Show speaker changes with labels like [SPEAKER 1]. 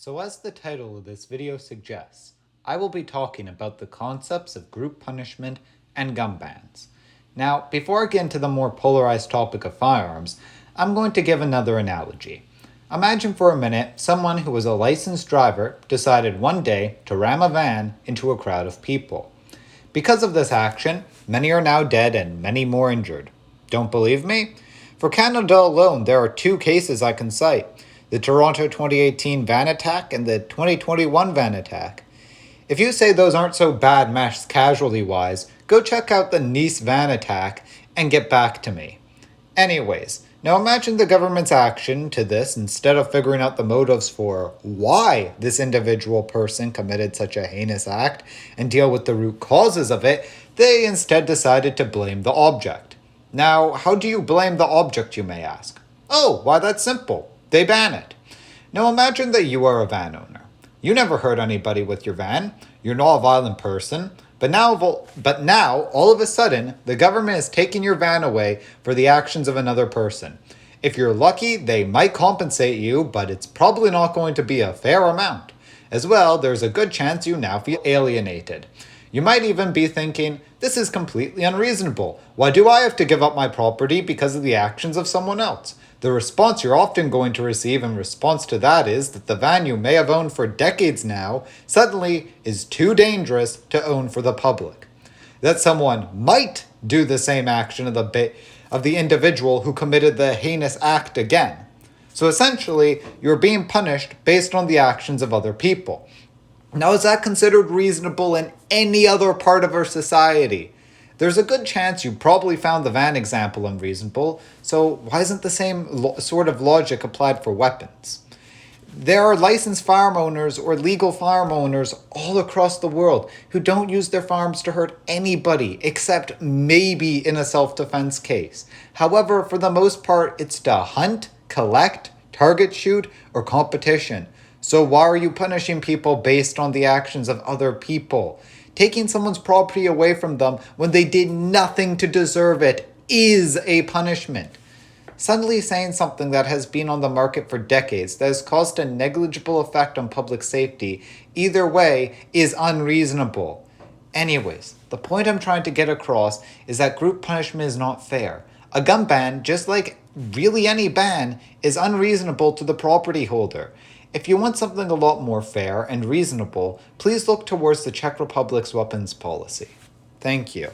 [SPEAKER 1] So as the title of this video suggests, I will be talking about the concepts of group punishment and gun bans. Now, before I get into the more polarized topic of firearms, I'm going to give another analogy. Imagine for a minute someone who was a licensed driver decided one day to ram a van into a crowd of people. Because of this action, many are now dead and many more injured. Don't believe me? For Canada alone, there are two cases I can cite: the Toronto 2018 van attack and the 2021 van attack. If you say those aren't so bad mass casualty wise, go check out the Nice van attack and get back to me. Anyways, now imagine the government's action to this. Instead of figuring out the motives for why this individual person committed such a heinous act and deal with the root causes of it, they instead decided to blame the object. Now, how do you blame the object, you may ask? Oh, why, that's simple. They ban it. Now imagine that you are a van owner. You never hurt anybody with your van. You're not a violent person. But now, all of a sudden, the government is taking your van away for the actions of another person. If you're lucky, they might compensate you, but it's probably not going to be a fair amount. As well, there's a good chance you now feel alienated. You might even be thinking, this is completely unreasonable. Why do I have to give up my property because of the actions of someone else? The response you're often going to receive in response to that is that the van you may have owned for decades now suddenly is too dangerous to own for the public. That someone might do the same action of the individual who committed the heinous act again. So essentially, you're being punished based on the actions of other people. Now, is that considered reasonable in any other part of our society? There's a good chance you probably found the van example unreasonable, so why isn't the same sort of logic applied for weapons? There are licensed farm owners or legal farm owners all across the world who don't use their farms to hurt anybody except maybe in a self-defense case. However, for the most part, it's to hunt, collect, target shoot, or competition. So why are you punishing people based on the actions of other people? Taking someone's property away from them when they did nothing to deserve it is a punishment. Suddenly saying something that has been on the market for decades that has caused a negligible effect on public safety, either way, is unreasonable. Anyways, the point I'm trying to get across is that group punishment is not fair. A gun ban, just like really any ban, is unreasonable to the property holder. If you want something a lot more fair and reasonable, please look towards the Czech Republic's weapons policy. Thank you.